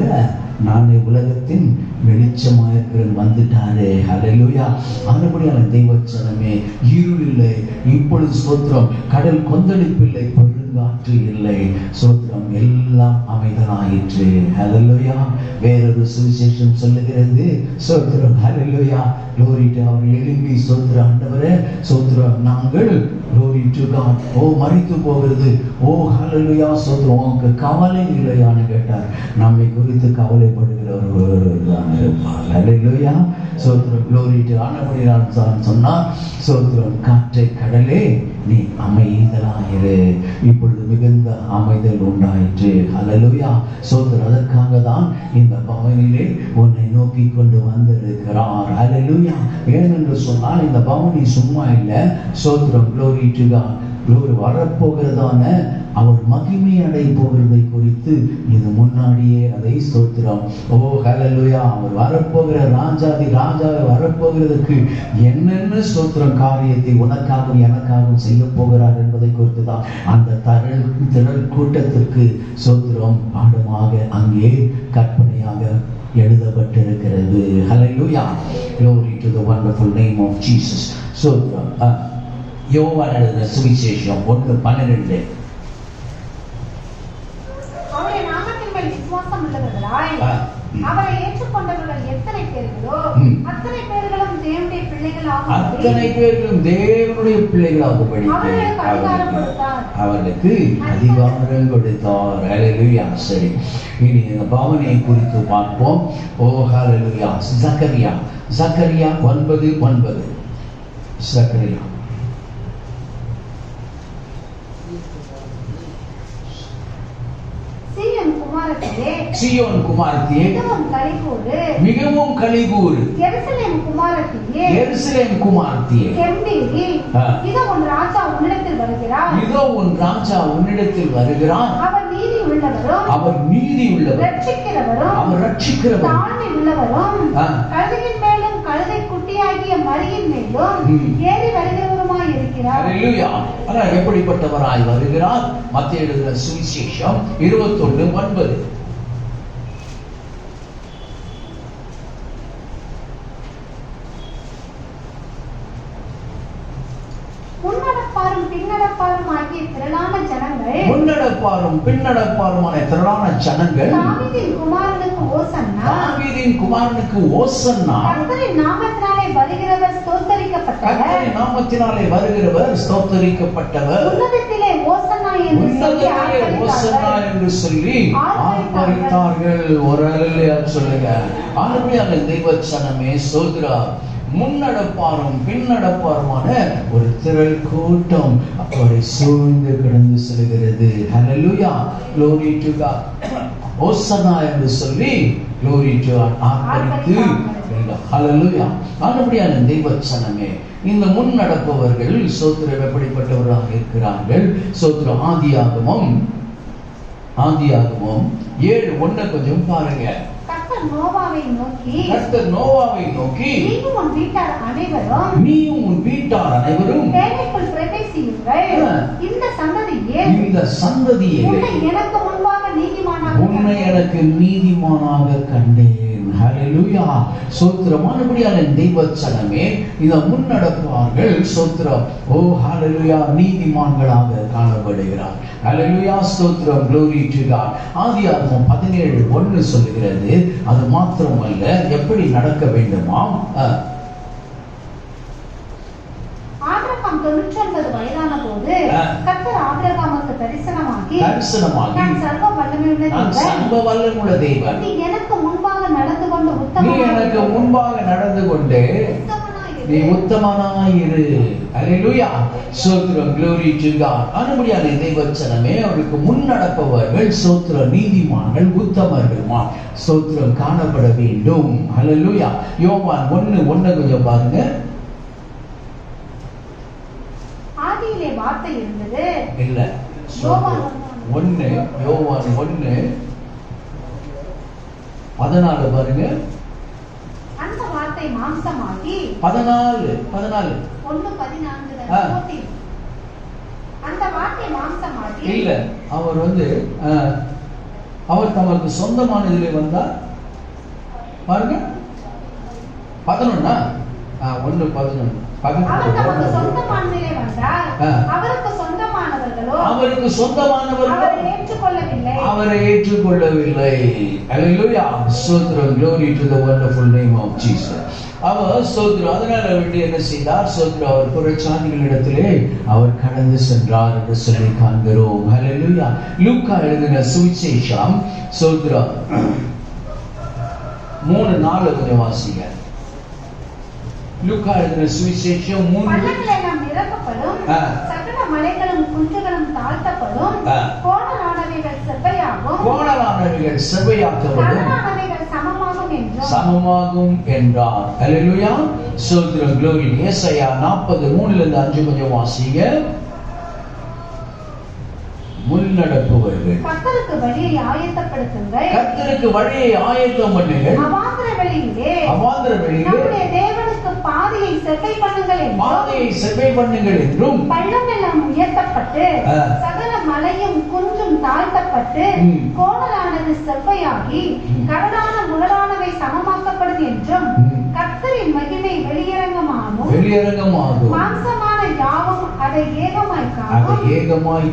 நானே உலகத்தின் வெளிச்சமாயிருக்கிறேன் வந்துட்டாரே. ஹalleluya ஆனபடியான தெய்வச்சனமே இருளில்லை இப்பொழுது ஸ்தோத்திரம், கடல் கொந்தளிப்பில்லை, பெருங்காற்று இல்லை, ஸ்தோத்திரம் எல்லாம் அமைதலாயிற்று. ஹalleluya வேறொரு சுவிசேஷம் சொல்லுகிறது ஸ்தோத்திரம் ஹalleluya glory to அவர் எழும்பி ஸ்தோத்திரம் ஆண்டவரே ஸ்தோத்திரம் நாங்கள் glory to God. ஓ மரித்து போகிறது, ஓ ஹalleluya ஸ்தோத்திரம் உங்களுக்கு கவலை இல்லையான்னு கேட்டார். நம்மை குறித்து கவலைப்படுகிறவர் தான் இருப்பார். ஹalleluya ஸ்தோத்திரம் glory to ஆனபடியால் சொன்னார் ஸ்தோத்திரம் காற்றே கடலே நீ அமைதலாயிரு. இப்பொழுது மிகுந்த அமைதல் உண்டாயிற்று. ஹalleluya ஸ்தோத்திரம் அதற்காக தான் இந்த பவனிலே உன்னை நோக்கி கொண்டு வந்திருக்கிறார். ஹalleluya ஏனென்று சொன்னால் இந்த பவனி சும்மா இல்லை. ஸ்தோத்திரம் glory to God. glory வரப்போகிறதான அவர் மகிமை அடைய போகிறதை குறித்து இது முன்னாடியே அதை ஸ்தோத்திரம் ஓ ஹalleluya அவர் வரப்போகிற ராஜாதி ராஜாவை வரப்போகிறதுக்கு என்னென்ன ஸ்தோத்திரம் காரியத்தை உனக்காகவும் எனக்காகவும் செய்ய போகிறார் என்பதை குறித்து தான் அந்த திரள் கூட்டத்திற்கு ஸ்தோத்திரம் பாடமாக அங்கே கற்பனையாக எழுதப்பட்டிருக்கிறது. ஹalleluya glory to the wonderful name of Jesus. ஸ்தோத்திரம் யோவான் எழுதின சுவிசேஷம் 1:12 அவருடைய நாமத்தின் மேல் விசுவாசம் உள்ளவர்களாய் அவரை ஏற்றுக்கொண்டவர்கள் எத்தனை பேர்களோ அத்தனை பேர்களும் தேவனுடைய பிள்ளைகளாகும்படி அவர்களுக்கு அதிகாரம் கொடுத்தார். ஹalleluya சரி இனி இந்த பவனியை குறித்து பார்ப்போம். ஓ ஹalleluya சக்கரியா 9:9 சக்கரியா சீயோன் குமாரத்தியே மிகவும் களிகூரு, எருசலேம் குமாரத்தியே இதோ உன் ராஜா உன்னிடத்தில் வருகிறார். அவர் நீதி உள்ளவரும் அவர் ரட்சிக்கிறவரும் தாழ்மை உள்ளவரும் கழுதையின் மேலும் கழுதை குட்டியாகிய மரியின் மேலும் ஏறி வருகிறவருமாய் இருக்கிறார். ஹalleluya எப்படிப்பட்டவராய் வருகிறார்? மத்தேயு எழுதின சுவிசேஷம் 21:9 முன்னடப்பாரும் பின்னடப்பாருமான திரளான ஜனங்கள் தாவீதின் குமாரனுக்கு ஓசன்னா கர்த்தரின் நாமத்தினாலே வருகிறவர் ஸ்தோத்தரிக்கப்பட்டவர் உன்னதத்திலே ஓசன்னா என்று சொல்லி ஆர்ப்பரித்தார்கள். ஒரு அல்லேலூயா சொல்லுங்க. ஆர்ப்பரியாத தெய்வச்சனமே ஸ்தோத்திரம். முன்னடப்பாரும் பின்னடப்பாருமான ஒரு திரள் கூட்டம் அவரை சூழ்ந்து கிடந்து செல்கிறது. ஹalleluya glory to God. ஓசன்னா என்று சொல்லி glory to God ஆர்ப்பரித்து ஹalleluya. ஆனபடியான தெய்வச்சனமே இந்த முன்னடப்பவர்கள் ஸ்தோத்திரம் எப்படிப்பட்டவராக இருக்கிறார்கள்? ஸ்தோத்திரம் ஆதியாகமம் 7:1 கொஞ்சம் பாருங்க. கர்த்தர் நோவாவை நோக்கி நீயும் உன் வீட்டார் அனைவரும் தேவைக்குள் பிரவேசியுங்கள். இந்த சந்ததியே உன்னை எனக்கு நீதிமானாக கண்டேன். ஹalleluya ஸ்தோத்திரமானபடியான தெய்வச்சனமே இந்த முன்னடப்பார்கள் ஸ்தோத்திரம் ஓ ஹalleluya நீதிமான்களாக காணப்படுகிறார். ஹalleluya ஸ்தோத்திரம் glory to God. ஆதியாகமம் 17:1 சொல்லுகிறது. அது மாத்திரமல்ல எப்படி நடக்க வேண்டுமாம். ஆபிரகாம் 99 வயதான போது கர்த்தர் ஆபிரகாமுக்கு தரிசனமாகி நான் சர்வ வல்லமையுள்ள தேவன், நீ எனக்கு முன்பாக நடந்து கொண்டு நீ உத்தமனாயிரு. அல்லேலூயா. ஸ்தோத்திரம். glory to God. அனுபடியான தேவச்சனமே அவருக்கு முன்னடப்பவர்கள் ஸ்தோத்திரம் நீதிமான்கள் உத்தமர்கள் ஸ்தோத்திரம் காணப்பட வேண்டும். அல்லேலூயா. யோவான் 1:1 கொஞ்சம் பாருங்க. ஆதியிலே வார்த்தை இருந்தது. இல்ல, யோவான் 1:14 பாருங்க. அந்த வார்த்தை மாம்சமாகி 14 1:14 அந்த வார்த்தை மாம்சமாகி இல்ல, அவர் அவர் தமக்கு சொந்தமானதிலே வந்தார். பாருங்க 11 1:11 அவர் தமக்கு சொந்தமானதிலே வந்தார். அவருக்கு சொந்தமானவர்களோ அவரை ஏற்றுக்கொள்ளவில்லை. அல்லேலூயா. ஸ்தோத்திரம். glory to the wonderful name of Jesus. அவர் ஸ்தோத்திரம் அதனால வேண்டி என்ன செய்தார்? ஸ்தோத்திரம் அவர் புறச்சாதிகளிடத்திலே அவர் கடந்து சென்றார் என்று சொல்லி காண்கிறோம். அல்லேலூயா. லூக்கா எழுதின சுவிசேஷம் ஸ்தோத்திரம் 3:4 கொஞ்சம் வாசிங்க. லூக்கா எழுதின சுவிசேஷம் 3 பள்ளங்களெல்லாம் நிரப்பப்படும், சகல மலைகளும் குன்றுகளும் தாழ்த்தப்படும், கோணலானவைகள் செவ்வையாக்கப்படும், சமமாகும் என்றார். அல்லேலூயா. ஸ்தோத்திரம். glory. ஏசாயா 40:3-5 கொஞ்சம் வாசிங்க. முன்னடப்புவர்கள் கர்த்தருக்கு வழியை ஆயத்தப்படுத்துங்கள், கர்த்தருக்கு வழியை ஆயத்தம் பண்ணுங்கள், அவாந்திர வெளியிலே நம்முடைய தேவனுக்கு பாதையை செவ்வை பண்ணுங்கள் என்றும் பள்ளம் எல்லாம் உயர்த்தப்பட்டு சகல மலையும் குன்றும் தாழ்த்தப்பட்டு கோணலானது செவ்வையாகி கரடான முரடானவை சமமாக்கப்படும் என்றும் கர்த்தரின் மகிமை வெளியரங்கமாகும், மாம்சமான யாவும் அதை ஏகமாய்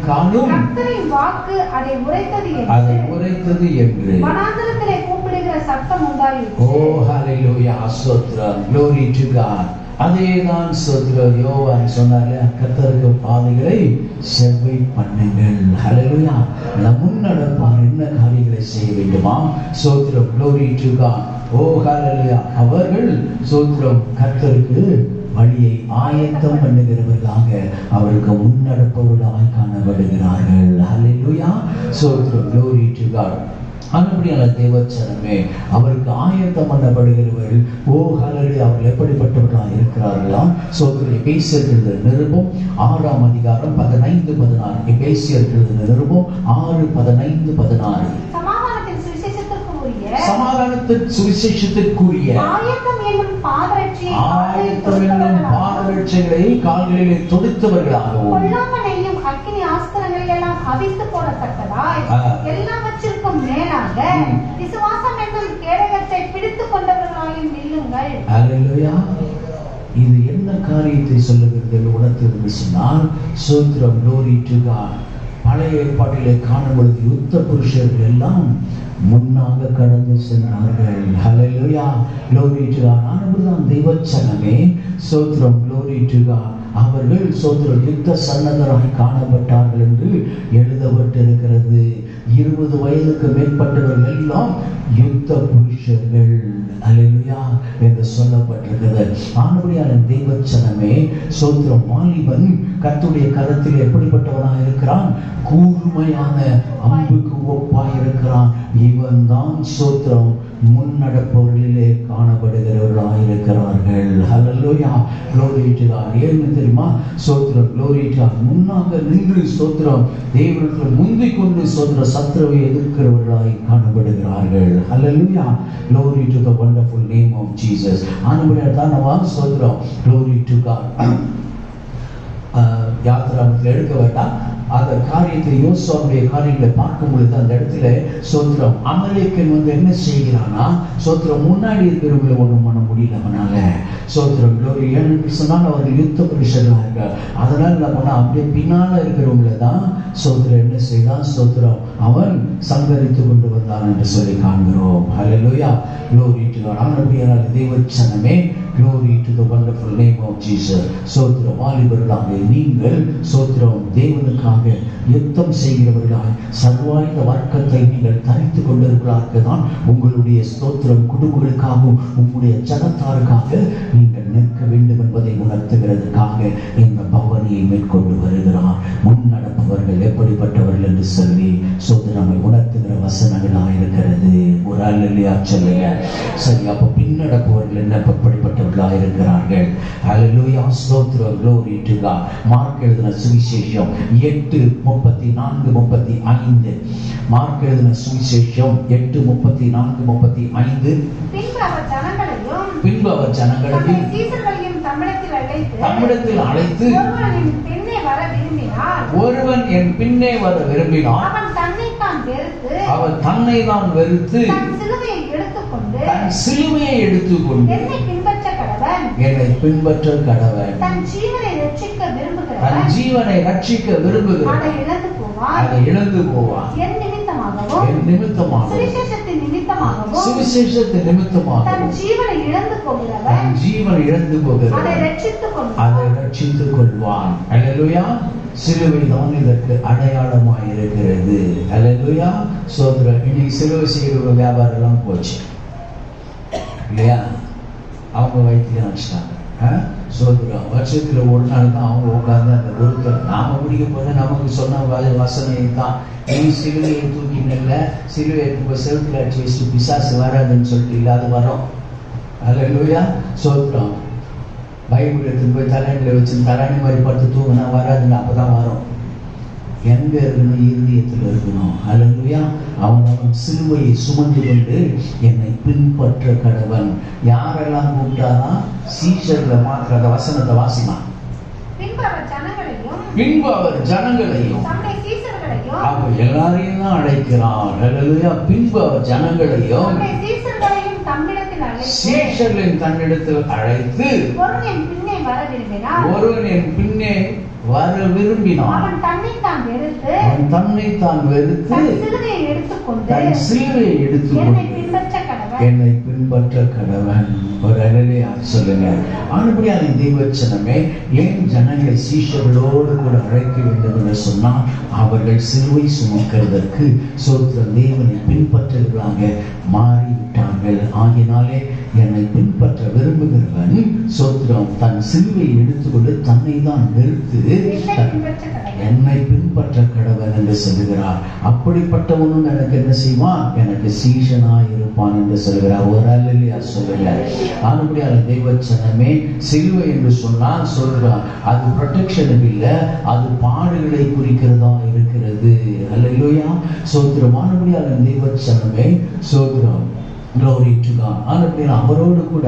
காணும், கர்த்தரின் வாக்கு அதை உரைத்தது என்று வனாந்தரத்திலே கூப்பிடுகிற சத்தம் உண்டாயிற்று. ஓ ஹalleluya. ஸ்தோத்திரம். glory to God. அதேதான் ஸ்தோத்திரம். யோவான் சொன்னாலே கர்த்தருக்கு பாதைகளை செவ்வை பண்ணுங்கள். ஹalleluya. முன்னடப்பார் என்ன காரியங்களை செய்ய வேண்டுமா? ஸ்தோத்திரம். glory to God. ஓ ஹalleluya. அவர்கள் ஸ்தோத்திரம் கர்த்தருக்கு வழியை ஆயத்தம் பண்ணுகிறவர்களாக அவருக்கு முன்னடப்பவர்களாக காணப்படுகிறார்கள். ஹalleluya. ஸ்தோத்திரம். glory to God. அன்புடைய தேவச்சனமே அவருக்கு ஆயத்தம் பண்ணப்படுகிறவர்கள் ஓ ஹalleluya அவர்கள் எப்படிப்பட்டவர்களாக இருக்கிறார்களாம்? ஸ்தோத்திரம். எபேசியர் நிருபம் 6ஆம் அதிகாரம் 15-16. எபேசியர் நிருபம் 6:15-16. சமாதானத்தின் சுவிசேஷத்திற்குரிய ஆயத்தம் என்னும் பாதரட்சைகளை கால்களிலே தொடுத்தவர்களாகவும் பொல்லாங்கனையும் அக்கினி ஆஸ்திரங்களை எல்லாம் அவித்து போடத்தக்கதாய் எல்லாவற்றிற்கும் மேலாக விசுவாசம் என்னும் கேடகத்தை பிடித்துக் கொண்டவர்களாயும் நில்லுங்கள். அல்லேலூயா. இது என்ன காரியத்தை சொல்லுகிறது உணர்த்திருந்து சொன்னால் ஸ்தோத்திரம். glory to God. பழைய ஏற்பாட்டிலே காணும் பொழுது யுத்த புருஷர்கள் எல்லாம் முன்னாக கடந்து சென்றார்கள். ஹalleluya. glory to God. ஆனபடிதான் தெய்வச்சனமே ஸ்தோத்திரம். glory to God. அவர்கள் ஸ்தோத்திரம் யுத்த சன்னதராய் காணப்பட்டார்கள் என்று எழுதப்பட்டிருக்கிறது. 20 வயதுக்கு மேற்பட்டவர்கள் எல்லாம் யுத்த புருஷர்கள் ஹalleluya என்று சொல்லப்பட்டிருக்கிறது. ஆனபடியான தெய்வச்சனமே ஸ்தோத்திரம் வாலிபன் கர்த்தருடைய கரத்தில் எப்படிப்பட்டவனாக இருக்கிறான்? கூர்மையான அம்புக்கு ஒப்பாய் இருக்கிறான். இவன் தான் ஸ்தோத்திரம் முன்னடப்பவர்களிலே காணப்படுகிறவர்களாக இருக்கிறார்கள். ஹalleluya. glory to God. ஏன்னு தெரியுமா? ஸ்தோத்திரம். glory to God. முன்னாக நின்று ஸ்தோத்திரம் தேவனுக்கு முந்திக் கொண்டு ஸ்தோத்திரம் சத்ருவை எதிர்க்கிறவர்களாய் காணப்படுகிறார்கள். ஹalleluya. glory to the wonderful name of Jesus. ஆனபடியால் தான் நாம் ஸ்தோத்திரம் glory to God. யாத்திராமத்தில் எடுக்க வேண்டாம். அந்த காரியத்தை யோசுவாவுடைய காரியங்களை பார்க்கும் பொழுது அந்த இடத்துல ஸ்தோத்திரம் அமலேக்கன் என்ன செய்கிறானா? ஸ்தோத்திரம் முன்னாடி இருக்கிறவங்களை ஒன்றும் பண்ண முடியல அவனால. ஸ்தோத்திரம் glory. ஏன்னு சொன்னால் அவர்கள் யுத்த புருஷர்களாக இருக்கார். அதனால என்ன பண்ணா அப்படியே பின்னால இருக்கிறவங்களை தான் ஸ்தோத்திரம் என்ன செய்தான்? ஸ்தோத்திரம் அவன் சங்கரித்து கொண்டு வந்தான் என்று சொல்லி காண்கிறோம். ஹalleluya. glory to God. ஆனபடியால் தேவச்சனமே Glory to the wonderful name of Jesus. சோத்திரம் வாலிபர்களாக நீங்கள் சோத்திரம் தேவனுக்காக யுத்தம் செய்கிறவர்களாய் சர்வாயுத வர்க்கத்தை நீங்கள் தரித்துக் கொண்டவர்களாக தான் உங்களுடைய ஸ்தோத்திரம் குடும்பங்களுக்காகவும் உங்களுடைய ஜனத்தாருக்காக நீங்கள் நிற்க வேண்டும் என்பதை உணர்த்துகிறதுக்காக இந்த பவனியை மேற்கொண்டு வருகிறார். முன்னடப்பவர்கள் எப்படிப்பட்டவர்கள் என்று சொல்லி சோதரமை உணர்த்துகிற வசனங்களாக இருக்கிறது. ஒரு அல்லையா சொல்லுங்க. சரி, அப்ப பின்னடப்பவர்கள் என்ன எப்படிப்பட்டவர்களாக இருக்கிறார்கள்? அல்லேலூயா, ஸ்தோத்திரம், glory to God. மார்க் எழுதின சுவிசேஷம் 8:34-35. மார்க் எழுதின சுவிசேஷம் 8:34-35. பின்பு அவர் ஜனங்களையும் தம்மிடத்தில் அழைத்து ஒருவன் என் பின்னே வர விரும்பினான் அவன் தன்னை தான் வெறுத்து தன் சிலுவையை எடுத்துக்கொண்டு என்னை பின்பற்ற கடவன். தன் ஜீவனை ரட்சிக்க விரும்புகிறான், அதை இழந்து போவான். என் நிமித்தமாக சுவிசேஷத்தின் நிமித்தமாக தன் ஜீவனை இழந்து போகிறான், அதை ரட்சித்துக் கொள்வான். அல்லேலூயா. சிலுவை தான் இதற்கு அடையாளமாய் இருக்கிறது. அல்லேலூயா, சோதரன். இன்னைக்கு சிலுவை செய்கிற வியாபாரம் எல்லாம் போச்சு இல்லையா? அவங்க வயிற்றுல வச்சுட்டாங்க. சோதரம் வருஷத்துல ஒரு நாள் தான் அவங்க உட்கார்ந்து அந்த குருக்கள் நாம பிடிக்க போது நமக்கு சொன்ன வசனை தான், நீ சிலுவையை தூக்கினல்ல, சிலுவை செவத்துல அடிச்சு வச்சு பிசாசு வராதுன்னு சொல்லிட்டு இல்லாத வரோம். அல்லேலூயா, சோதரம். பைபிள் எடுத்து போய் தலையில வச்சு தலையணி மாதிரி படுத்து தூங்கினா வராதுன்னு அப்பதான் வரும். எங்க இருக்கணும்? இருதயத்தில் இருக்கணும். அல்லேலூயா. அவன் சிலுவையை சுமந்து கொண்டு என்னை பின்பற்ற கடவன். யாரெல்லாம் கூப்பிட்டாரா? சீஷர்ல மாத்திர அந்த வசனத்தை வாசிமா. பின்பு அவர் ஜனங்களையும் அவ எல்லாரையும் தான் அழைக்கிறான். அல்லேலூயா. பின்பு அவர் ஜனங்களையும் சீஷர்களின் தன்னிடத்தில் அழைத்து ஒருவன் என் பின்னே வர விரும்பினான் அவன் தன்னைத்தான் வெறுத்து தன் சிலுவையை எடுத்துக்கொண்டு என்னை பின்பற்ற கடவன். ஒரு அல்லேலூயா சொல்லுங்க. ஆனபடியான தேவச்சனமே, ஏன் ஜனங்களை சீஷர்களோடு கூட அழைக்க வேண்டும் என்று சொன்னால் அவர்கள் சிலுவை சுமக்கிறதற்கு சோத்திர தேவனை பின்பற்றுகிறாங்க மாறிவிட்டார்கள். ஆகினாலே என்னை பின்பற்ற விரும்புகிறவன் சோத்திரம் தன் சிலுவையை எடுத்துக்கொண்டு தன்னை தான் வெறுத்து என்னை பின்பற்ற கடவன் என்று சொல்லுகிறார். அப்படிப்பட்டவனும் எனக்கு என்ன செய்வான்? எனக்கு சீஷனாய் இருப்பான் என்று சொல்லுகிறார். ஒரு அல்லேலூயா சொல்லுங்க. ஆனபடியான தேவச்சனமே, சிலுவை என்று சொன்னால் சொல்றான் அது ப்ரொடெக்ஷனுக்கு இல்ல, அது பாடுகளை குறிக்கிறதா இருக்கிறது. அல்லேலூயா, சோத்திரம். ஆனபடியான தேவச்சனமே, சோத்திரம், glory to God. ஆனபடியான அவரோடு கூட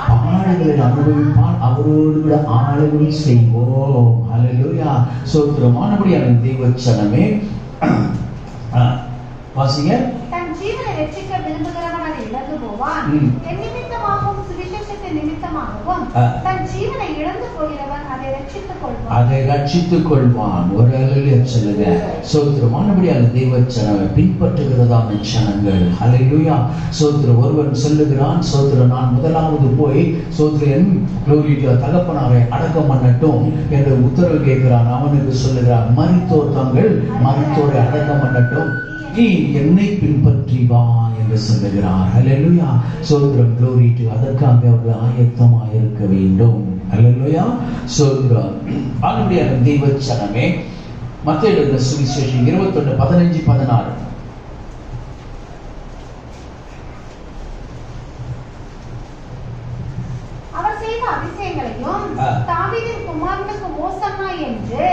பாடுகளை அனுபவிப்பான், அவரோடு கூட ஆளுகை செய்வோம். அல்லேலூயா, சோத்திரம். ஆனபடியான தேவச்சனமே, வாசிங்க. தன் ஜீவனை ரட்சிக்க விரும்புகிறவன் அதை இழந்து போவான். என் நிமித்தமாகவும் சுவிசேஷத்தின் நிமித்தமாகவும் தன் ஜீவனை இழந்து போகிறவன் அதை ரட்சித்துக் கொள்வான். ஒரு அல்லேலூயா சொல்லுங்க. சோத்திரம். ஆனபடியான தேவச்சனமே பின்பற்றுகிறதான ஜனங்கள். அல்லேலூயா, சோத்திரம். ஒருவன் சொல்லுகிறான், சோத்திரம், நான் முதலாவது போய் சோத்திரன் தகப்பனாரை அடக்கம் பண்ணட்டும் என்று உத்தரவு கேட்கிறான். அவனுக்கு சொல்லுகிறான், மரித்தோர் தங்கள் மரித்தோரை அடக்கம் பண்ணட்டும், நீ என்னை பின்பற்றி வா என்று சொல்லுகிறார். அல்லேலூயா, சோத்திரம், glory to. அதற்காக அவர்கள் ஆயத்தமாக இருக்க வேண்டும். அல்லேலூயா, சோத்திரம். ஆனபடியான தேவச்சனமே, மத்தேயு எழுதின சுவிசேஷம் 21:15-16. அவர் செய்த அதிசயங்களையும் தாவீதின் குமாரனுக்கு ஓசன்னா என்று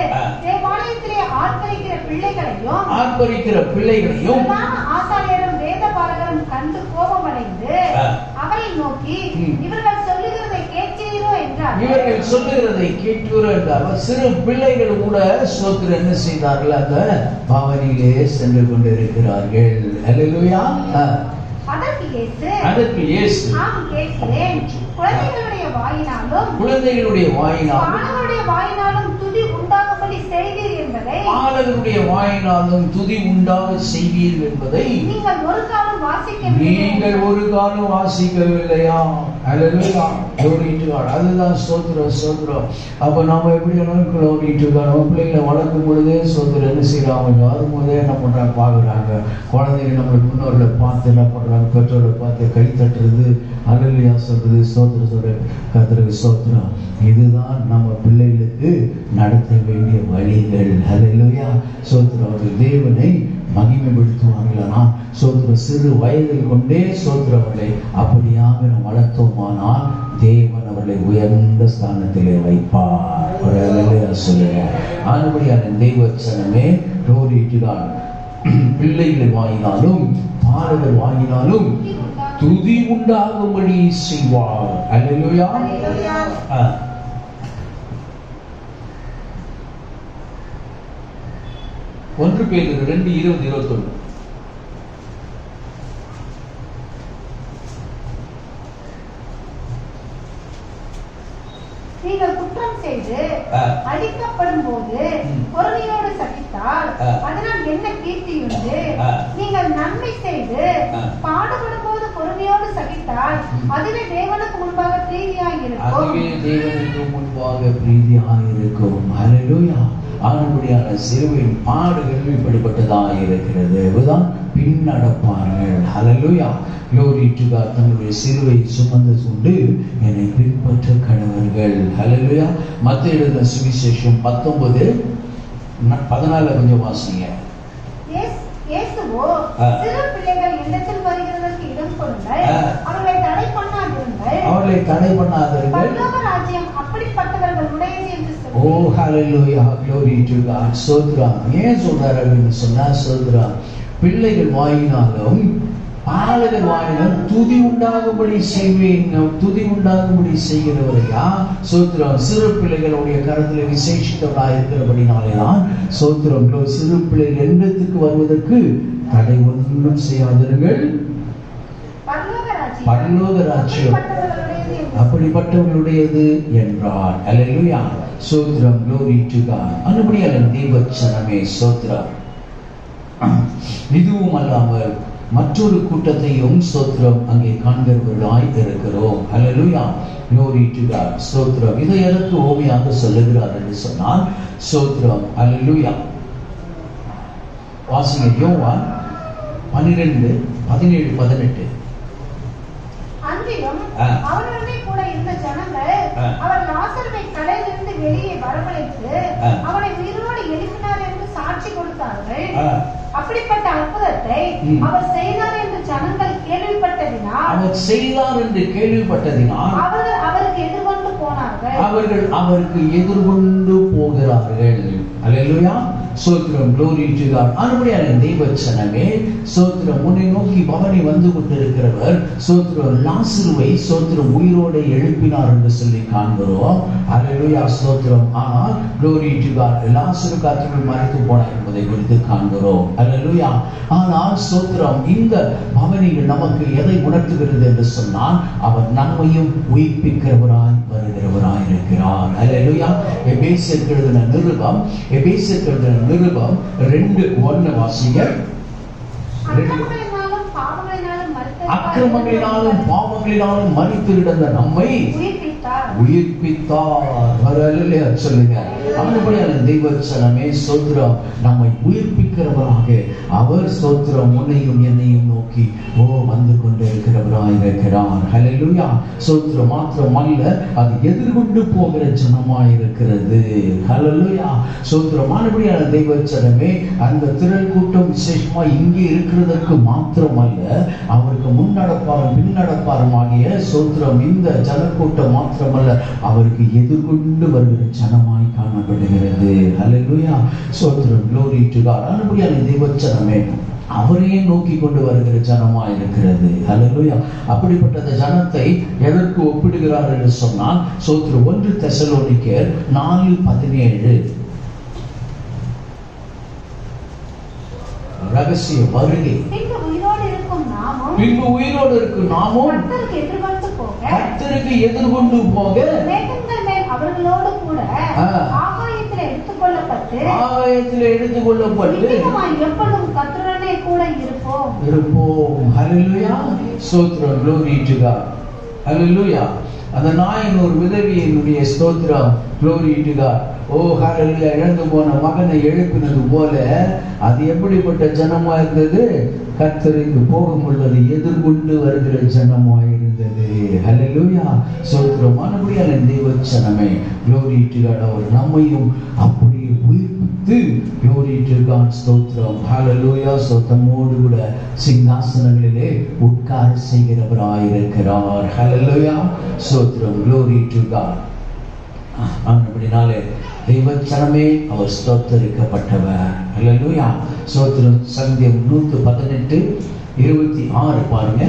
தேவாலயத்திலே ஆர்ப்பரிக்கிற பிள்ளைகளையும் ஆசாரியரும் வேதபாரகரும் கண்டு கோபமடைந்து அவரை நோக்கி, இவர்கள் சொல்லுகிறதை கேட்கிறீரோ என்றார். இவர்கள் சொல்லுகிறதை கேட்கிறோம் என்றார். சிறு பிள்ளைகள் கூட சோத்திரம் என்ன செய்தார்கள்? அந்த பவனியிலே சென்று கொண்டிருக்கிறார்கள். அல்லேலூயா. அதற்கு இயேசு, ஆம் கேட்கிறேன், குழந்தைகளுடைய வாயினாலும் துதி உண்டாகும்படி செய்வீர் என்பதை, பாலகருடைய வாயினாலும் துதி உண்டாக செய்வீர் என்பதை நீங்கள் ஒரு காலம் வாசிக்கவில்லையா? Hallelujah. Glory to God. அதுதான் ஸ்தோத்திரம். அப்ப நாம எப்படி glory to God. நம்ம பிள்ளைகளை வளர்க்கும் பொழுதே ஸ்தோத்திரம் என்ன செய்யறாங்க, வரும்போதே என்ன பண்றாங்க பாக்குறாங்க. குழந்தைங்க நம்மளுக்கு முன்னோர்களை பார்த்து என்ன பண்றாங்க, பெற்றோரை பார்த்து கை தட்டுறது, ஹல்லேலூயா சொல்றது, ஸ்தோத்திரம் சொல்ற கர்த்தருக்கு ஸ்தோத்திரம். இதுதான் நம்ம பிள்ளைகளுக்கு நடத்த வேண்டிய வழிகள். ஹல்லேலூயா ஸ்தோத்திரம். அவர்கள் தேவனை மகிமைப்படுத்துவார்களானால் ஸ்தோத்திரம் சிறு வயதில் கொண்டே ஸ்தோத்திரம் அவர்களை அப்படியாக நாம் வளர்த்தோமானால் தேவன் அவர்களை உயர்ந்த ஸ்தானத்திலே வைப்பார். சொல்லுங்க. ஆனபடியான தேவச்சனமே glory to God. பிள்ளைகளை வாங்கினாலும் பாடல்கள் வாங்கினாலும் துதி உண்டாகும்படி செய்வார். அல்லேலூயா. 1 பேதுரு 2:20-21. நீங்கள் குற்றம் செய்து அடிக்கப்படும் போது பொறுமையோடு சகித்தால் அதனால் என்ன கீர்த்தி உண்டு? நீங்கள் நன்மை செய்து பாடுபடும் போது பொறுமையோடு சகித்தால் அதுவே தேவனுக்கு முன்பாக பிரீதியாக இருக்கும். ஹல்லேலூயா. ஆனபடியான சிலுவையின் பாடுகள் இப்படிப்பட்டதாக இருக்கிறது. அதுதான் பின்னடப்பார்கள். ஹல்லேலூயா. glory to God. தங்களுடைய சிலுவை சுமந்து கொண்டு என்னை பின்பற்ற கடவர்கள். ஹல்லேலூயா. மத்தேயு எழுதின சுவிசேஷம் 19:14 கொஞ்சம் வாசிங்க. இயேசுவோ சிறு பிள்ளைகள் என்னிடத்தில் வருகிறதற்கு இடம் கொடுங்கள், அவர்களை தடை பண்ணாதிருங்கள், பரலோக ராஜ்யம் அப்படிப்பட்டவர்கள் உடையது என்று சொல்லி. ஓ ஹல்லேலூயா. glory to God. ஸ்தோத்திரம். ஏன் சொல்றாரு அப்படின்னு சொன்னா, ஸ்தோத்திரம் பிள்ளைகள் வாயினாலும் பாடல்கள் வாயினாலும் துதி உண்டாகும்படி செய்வேன். துதி உண்டாகும்படி செய்கிறவரையா ஸ்தோத்திரம். சிறு பிள்ளைகளுடைய கருத்தில் விசேஷித்தவராக இருக்கிறபடினாலேதான் ஸ்தோத்திரம் சிறு பிள்ளைகள் எண்ணத்துக்கு வருவதற்கு தடை ஒன்றும் செய்யாதிருங்கள், பரலோக ராஜ்யம் அப்படிப்பட்டவர்களுடையது என்றார். அல்லேலூயா. ஸ்தோத்திரம். glory to God. அனுபடியான தேவச்சனமே ஸ்தோத்திரம். இதுவும் அல்லாமல் மற்றொரு கூட்டத்தையும் ஸ்தோத்திரம் அங்கே காண்கிறவர்களாய் இருக்கிறோம். ஹல்லேலூயா. glory to God. ஸ்தோத்திரம். இதை எதற்கு ஓமையாக சொல்லுகிறார் என்று சொன்னால் ஸ்தோத்திரம். ஹல்லேலூயா. வாசிங்க. யோவான் 12:17-18. அன்றிலும் அவருடனே கூட இருந்த ஜனங்கள் அவர் லாசருவை கடையிலிருந்து வெளியே வரவழைத்து அவனை உயிரோடு எழுப்பினார் என்று சாட்சி கொடுத்தார்கள். அப்படிப்பட்ட அற்புதத்தை அவர் செய்தார் என்று ஜனங்கள் கேள்விப்பட்டதினால் அவர்கள் அவருக்கு எதிர்கொண்டு போனார்கள். அவர்கள் அவருக்கு எதிர்கொண்டு போகிறார்கள். அல்லேலூயா. ஸ்தோத்திரம். glory to God. அன்புடைய தேவச்சனமே ஸ்தோத்திரம். உன்னை நோக்கி பவனி வந்து கொண்டிருக்கிறவர் ஸ்தோத்திரம் லாசருவை ஸ்தோத்திரம் உயிரோடு எழுப்பினார் என்று சொல்லி காண்கிறோம். அல்லேலூயா. ஸ்தோத்திரம். ஆனால் glory to God லாசரு காற்றுக்குள் மரித்து போனார் என்பதை குறித்து காண்கிறோம். அல்லேலூயா. ஆனால் ஸ்தோத்திரம் இந்த பவனிகள் நமக்கு எதை உணர்த்துகிறது என்று சொன்னால் அவர் நம்மையும் உயிர்ப்பிக்கிறவராய் வருகிறவராய் இருக்கிறார். அல்லேலூயா. எபேசியருக்கு எழுதின நிருபம் 2:1 வாசிங்க. அக்கிரமங்களினாலும் பாவங்களினாலும் மரித்து கிடந்த நம்மை உயிர்ப்பித்தார். சொல்லுங்க. அவனுடைய தெய்வச்சனமே ஸ்தோத்திரம் நம்மை உயிர்ப்பிக்கிறவராக அவர் ஸ்தோத்திரம் உன்னையும் என்னையும் நோக்கி வந்து கொண்டிருக்கிறவராக இருக்கிறார். ஹல்லேலூயா. ஸ்தோத்திரம் மாத்திரமல்ல அது எதிர்கொண்டு போகிற ஜனமாய் இருக்கிறது. ஹல்லேலூயா. ஸ்தோத்திரம். மறுபடியான தெய்வச்சனமே அந்த திரள் கூட்டம் விசேஷமா இங்கே இருக்கிறதற்கு மாத்திரமல்ல அவருக்கு முன்னடப்பாரும் பின்னடப்பாரும் ஆகிய ஸ்தோத்திரம் இந்த ஜனக்கூட்டம் மாத்திரமல்ல அவருக்கு எதிர்கொண்டு வருகிற ஜனமாய் காணப்படுகிறது. ஹல்லேலூயா. ஸ்தோத்திரம். glory to God. அன்புடைய தேவச்சனமே அவரையே நோக்கி கொண்டு வருகிற ஜனமாய் இருக்கிறது. ஹல்லேலூயா. அப்படிப்பட்ட ஜனத்தை எதற்கு ஒப்பிடுகிறார் என்று சொன்னால் ஸ்தோத்திரம் 1 தெசலோனிக்கேயர் 4:17 ரகசிய வருகை. பின்பு உயிரோடு இருக்கும் நாமும் கர்த்தருக்கு எதிர்கொண்டு போக அவர்களோடு கூட ஆகாயத்தில் எடுத்துக்கொள்ளப்பட்டு எப்பொழுதும் கர்த்தருடனே கூட இருப்போம். ஹல்லேலூயா. ஸ்தோத்திரம். glory to God. ஹல்லேலூயா. அந்த நாயின் ஒரு விதவியினுடைய ஸ்தோத்திரம், glory to God. ஓ ஹல்லேலூயா. இழந்து போன மகனை எழுப்பினது போல அது எப்படிப்பட்ட ஜனமா இருந்தது? கர்த்தருக்கு போகும் பொழுது எதிர்கொண்டு வருகிற ஜனமா இருந்தது. ஹல்லேலூயா. ஸ்தோத்திரம். மறுபடியான தெய்வ ஜனமே, glory to God. அவர் நம்மையும் அப்படியே உயிர்ப்பித்து, glory to God. ஸ்தோத்திரம். ஹல்லேலூயா. ஸ்தோத்திரமோடு கூட சிங்காசனங்களிலே உட்கார செய்கிறவராயிருக்கிறார். ஹல்லேலூயா. ஸ்தோத்திரம். glory to God. அப்படினாலே தெய்வச்சனமே அவர் ஸ்தோத்தரிக்கப்பட்டவர். ஹல்லேலூயா. ஸ்தோத்திரம். சங்கீதம் 118:26 பாருங்க.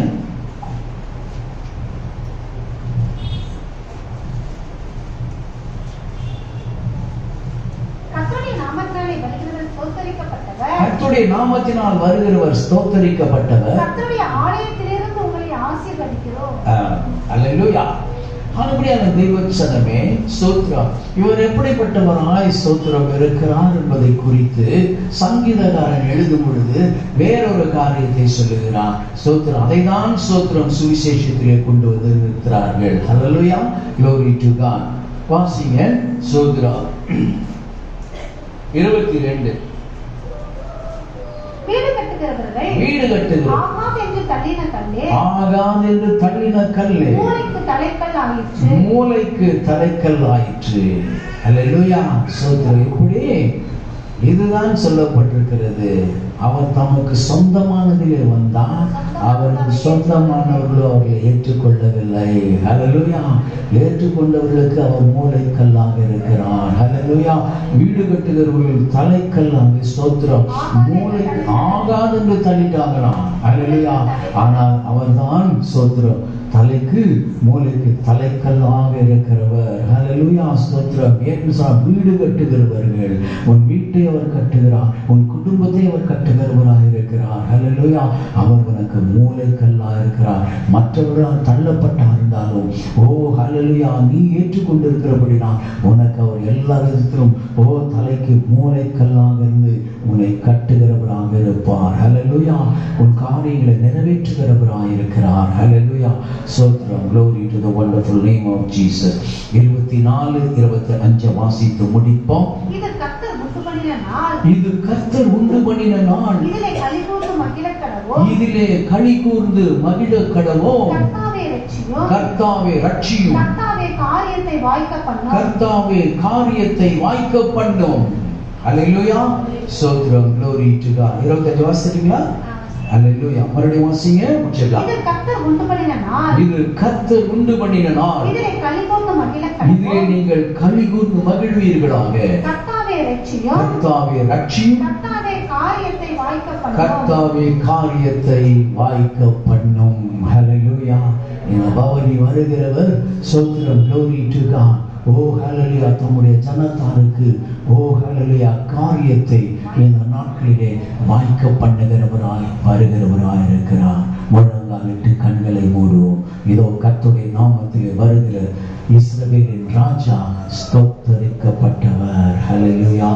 கர்த்தருடைய நாமத்தினால் வருகிறவர் ஸ்தோத்தரிக்கப்பட்டவர். கர்த்தருடைய ஆலயத்திலிருந்து உங்களை ஆசீர்வதிக்கிறோம். ஹல்லேலூயா. அப்படியான தெய்வச்சனமே, ஸ்தோத்திரம். இவர் எப்படிப்பட்டவராய் ஸ்தோத்திரம் இருக்கிறார் என்பதை குறித்து சங்கீதக்காரன் எழுதும் பொழுது வேறொரு காரியத்தை சொல்லுகிறார். ஸ்தோத்திரம். அதை தான் ஸ்தோத்திரம் சுவிசேஷத்திலே கொண்டு வந்திருக்கிறார்கள். ஹல்லேலூயா. glory to God. வாசிங்க. ஸ்தோத்திரம். 22. வீடு கட்டுகிறவர்கள் ஆகாது என்று தள்ளின கல்லே மூலைக்கு தலைக்கல் ஆயிற்று. ஹல்லேலூயா. ஸ்தோத்திரம். எப்படி? இதுதான் சொல்லப்பட்டிருக்கிறது. அவர் தமக்கு சொந்தமானதிலே வந்தார், அவருக்கு சொந்தமானவர்களோ அவர்களை ஏற்றுக்கொள்ளவில்லை. ஹல்லேலூயா. ஏற்றுக்கொண்டவர்களுக்கு அவர் மூலைக்கல்லாக இருக்கிறார். ஹல்லேலூயா. வீடு கட்டுகிறவர்கள் தலைக்கல்லாக, ஸ்தோத்திரம், மூளை ஆகாது என்று தள்ளிட்டாங்களாம். ஹல்லேலூயா. ஆனால் அவர்தான் ஸ்தோத்திரம் தலைக்கு மூலைக்கு தலைக்கல்லாக இருக்கிறவர். ஹல்லேலூயா. ஸ்தோத்திரம். ஏன்னு சொன்னால் வீடு கட்டுகிறவர்கள், உன் வீட்டை அவர் கட்டுகிறார், உன் குடும்பத்தை அவர் கட்டுகிறவராக இருக்கிறார். ஹல்லேலூயா. அவர் உனக்கு மூலைக்கல்லாக இருக்கிறார். மற்றவர்களால் தள்ளப்பட்டா இருந்தாலும், ஓ ஹல்லேலூயா, நீ ஏற்றுக்கொண்டிருக்கிறபடினால் உனக்கு அவர் எல்லா விதத்திலும் தலைக்கு மூலைக்கல்லாக இருந்து உன்னை கட்டுகிறவராக இருப்பார். ஹல்லேலூயா. உன் காரியங்களை நிறைவேற்றுகிறவராக இருக்கிறார். ஹல்லேலூயா. ஸ்தோத்திரம். glory to the wonderful name of Jesus. 24-25 வாசித்து முடிப்போம். இது கர்த்தர் உண்டு பண்ணின நாள். இது கர்த்தர் உண்டு பண்ணின நாள். இதிலே களிகூர்ந்து மகிழ கடவோம். இதிலே களிகூர்ந்து மகிழ கடவோம். கர்த்தாவே ரட்சியும். கர்த்தாவே ரட்சியும். கர்த்தாவே காரியத்தை வாய்க்க பண்ணும். கர்த்தாவே காரியத்தை வாய்க்க பண்ணும். ஹல்லேலூயா. ஸ்தோத்திரம். glory to God. 25 வாசிட்டீங்களா? ஹல்லேலூயா. மறுபடியும் வாசிங்க. முடிச்சிடலாம். இது கர்த்தர் உண்டு பண்ணின நாள். இது கர்த்தர் உண்டு பண்ணின நாள். இதிலே களிகூர்ந்து மகிழ கடவோம். இதிலே நீங்கள் களிகூர்ந்து மகிழ்வீர்களாக. கர்த்தாவே ரட்சியும். கர்த்தாவே ரட்சியும். கர்த்தாவே காரியத்தை வாய்க்க பண்ணும். கர்த்தாவே காரியத்தை வாய்க்க பண்ணும். ஹல்லேலூயா. இந்த பவனி வருகிறவர் ஸ்தோத்திரம். glory to God. ஓ ஹல்லேலூயா. தம்முடைய ஜனத்தாருக்கு ஓ ஹல்லேலூயா காரியத்தை இந்த நாட்களிலே வாய்க்க பண்ணுகிறவராய் வருகிறவராய் இருக்கிறார். முழங்காலிட்டு கண்களை மூடுவோம். இதோ கர்த்தருடைய நாமத்திலே வருகிற இஸ்ரவேலின் ராஜா ஸ்தோத்தரிக்கப்பட்டவர். ஹல்லேலூயா.